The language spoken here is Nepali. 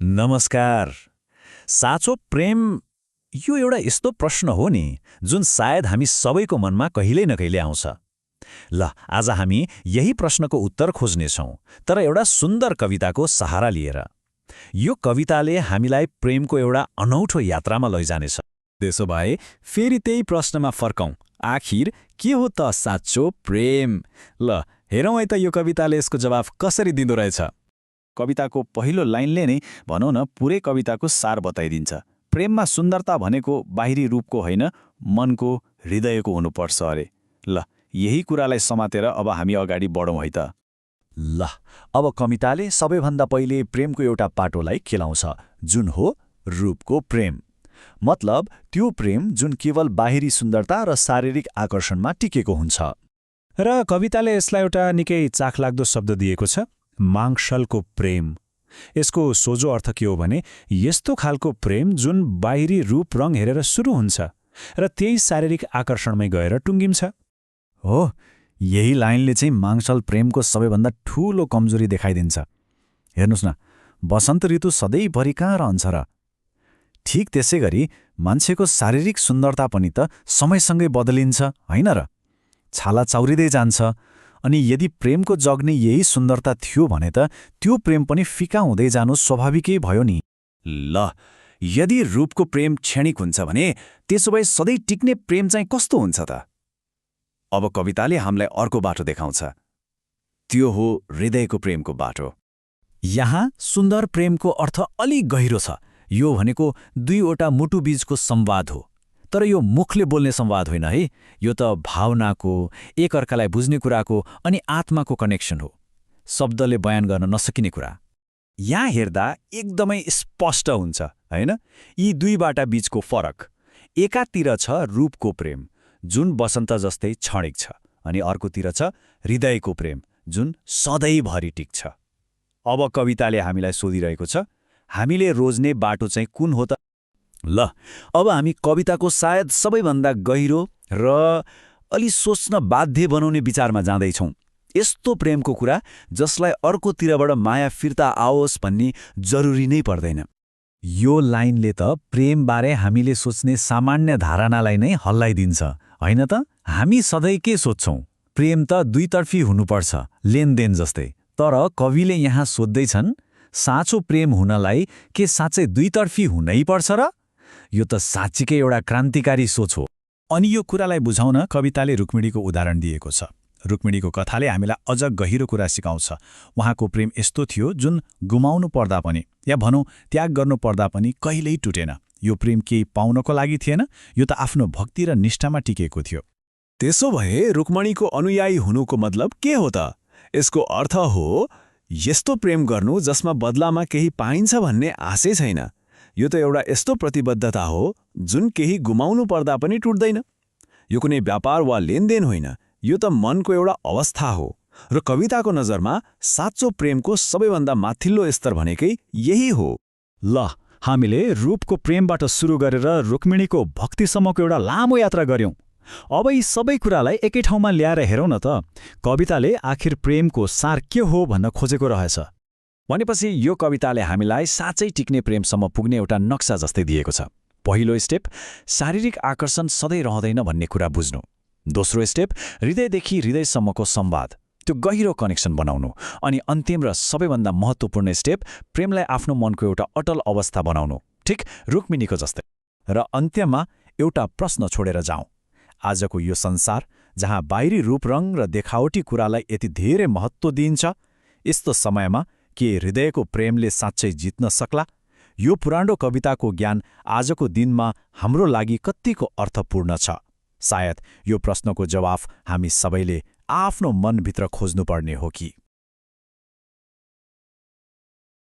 नमस्कार। साँचो प्रेम यो एउटा यस्तो प्रश्न हो नि जुन सायद हामी सबैको मनमा कहिल्यै न कहिले आउँछ। ल आज हामी यही प्रश्नको उत्तर खोज्नेछौँ, तर एउटा सुन्दर कविताको सहारा लिएर। यो कविताले हामीलाई प्रेमको एउटा अनौठो यात्रामा लैजानेछ। त्यसो भए फेरि त्यही प्रश्नमा फर्कौं, आखिर के हो त साँचो प्रेम? ल हेरौँ है त यो कविताले यसको जवाफ कसरी दिँदो रहेछ। कविताको पहिलो लाइनले नै भनौँ न पुरै कविताको सार बताइदिन्छ। प्रेममा सुन्दरता भनेको बाहिरी रूपको होइन, मनको, हृदयको हुनुपर्छ अरे। ल यही कुरालाई समातेर अब हामी अगाडि बढौँ है त। ल अब कविताले सबैभन्दा पहिले प्रेमको एउटा पाटोलाई खेलाउँछ, जुन हो रूपको प्रेम। मतलब त्यो प्रेम जुन केवल बाहिरी सुन्दरता र शारीरिक आकर्षणमा टिकेको हुन्छ। र कविताले यसलाई एउटा निकै चाखलाग्दो शब्द दिएको छ, मांसलको प्रेम। यसको सोझो अर्थ के हो भने यस्तो खालको प्रेम जुन बाहिरी रूप रङ हेरेर सुरु हुन्छ र त्यही शारीरिक आकर्षणमै गएर टुङ्गिन्छ। हो, यही लाइनले चाहिँ मांसल प्रेमको सबैभन्दा ठूलो कमजोरी देखाइदिन्छ। हेर्नुस् न, वसन्त ऋतु सधैँभरि कहाँ रहन्छ र? ठिक त्यसै गरी मान्छेको शारीरिक सुन्दरता पनि त समयसँगै बदलिन्छ, होइन र? छाला चाउरिँदै जान्छ। अनि यदि प्रेमको जग्ने यही सुन्दरता थियो भने त त्यो प्रेम पनि फिका हुँदै जानु स्वाभाविकै भयो नि। ल यदि रूपको प्रेम क्षणिक हुन्छ भने त्यसो भए सधैँ टिक्ने प्रेम चाहिँ कस्तो हुन्छ त? अब कविताले हामीलाई अर्को बाटो देखाउँछ। त्यो हो हृदयको प्रेमको बाटो। यहाँ सुन्दर प्रेमको अर्थ अलि गहिरो छ। यो भनेको दुईवटा मुटुबीचको संवाद हो। तर यो मुखले बोल्ने संवाद होइन है, यो त भावनाको, एकअर्कालाई बुझ्ने कुराको अनि आत्माको कनेक्सन हो। शब्दले बयान गर्न नसकिने कुरा। यहाँ हेर्दा एकदमै स्पष्ट हुन्छ, होइन? यी दुईबाट बीचको फरक। एकातिर छ रूपको प्रेम जुन वसन्त जस्तै क्षणिक छ, अनि अर्कोतिर छ हृदयको प्रेम जुन सधैँभरि टिक्छ। अब कविताले हामीलाई सोधिरहेको छ, हामीले रोज्ने बाटो चाहिँ कुन हो त? ल अब हामी कविताको सायद सबैभन्दा गहिरो र अलि सोच्न बाध्य बनाउने विचारमा जाँदैछौँ। यस्तो प्रेमको कुरा जसलाई अर्कोतिरबाट माया फिर्ता आओस् भन्ने जरुरी नै पर्दैन। यो लाइनले त प्रेमबारे हामीले सोच्ने सामान्य धारणालाई नै हल्लाइदिन्छ, होइन त? हामी सधैँ के सोच्छौँ? प्रेम त दुईतर्फी हुनुपर्छ, लेनदेन जस्तै। तर कविले यहाँ सोध्दैछन्, साँचो प्रेम हुनलाई के साँच्चै दुईतर्फी हुनै पर्छ र? यो त साँच्चीकै एउटा क्रान्तिकारी सोच हो। अनि यो कुरालाई बुझाउन कविताले रुक्मिणीको उदाहरण दिएको छ। रुक्मिणीको कथाले हामीलाई अझ गहिरो कुरा सिकाउँछ। उहाँको प्रेम यस्तो थियो जुन गुमाउनु पर्दा पनि, या भनौँ त्याग गर्नु पर्दा पनि कहिल्यै टुटेन। यो प्रेम केही पाउनको लागि थिएन, यो त आफ्नो भक्ति र निष्ठामा टिकेको थियो। त्यसो भए रुक्मिणीको अनुयायी हुनुको मतलब के हो त? यसको अर्थ हो यस्तो प्रेम गर्नु जसमा बदलामा केही पाइन्छ भन्ने आशै छैन। यो त एउटा यस्तो प्रतिबद्धता हो जुन केही गुमाउनु पर्दा पनि टुट्दैन। यो कुनै व्यापार वा लेनदेन होइन, यो त मनको एउटा अवस्था हो। र कविताको नजरमा साँचो प्रेमको सबैभन्दा माथिल्लो स्तर भनेकै यही हो। ल हामीले रूपको प्रेमबाट सुरु गरेर रुक्मिणीको भक्तिसम्मको एउटा लामो यात्रा गर्यौं। अब यी सबै कुरालाई एकै ठाउँमा ल्याएर हेरौँ न त। कविताले आखिर प्रेमको सार के हो भन्न खोजेको रहेछ। भनेपछि यो कविताले हामीलाई साँच्चै टिक्ने प्रेमसम्म पुग्ने एउटा नक्सा जस्तै दिएको छ। पहिलो स्टेप शारीरिक आकर्षण सधैँ रहँदैन भन्ने कुरा बुझ्नु। दोस्रो स्टेप हृदयदेखि हृदयसम्मको संवाद, त्यो गहिरो कनेक्सन बनाउनु। अनि अन्तिम र सबैभन्दा महत्त्वपूर्ण स्टेप प्रेमलाई आफ्नो मनको एउटा अटल अवस्था बनाउनु, ठिक रुक्मिणीको जस्तै। र अन्त्यमा एउटा प्रश्न छोडेर जाउँ। आजको यो संसार जहाँ बाहिरी रूपरङ र देखावटी कुरालाई यति धेरै महत्त्व दिइन्छ, यस्तो समयमा के हृदयको प्रेमले साँच्चै जित्न सक्ला? यो पुरानो कविताको ज्ञान आजको दिनमा हाम्रो लागि कतिको अर्थपूर्ण छ? सायद यो प्रश्नको जवाफ हामी सबैले आफ्नो मनभित्र खोज्नुपर्ने हो कि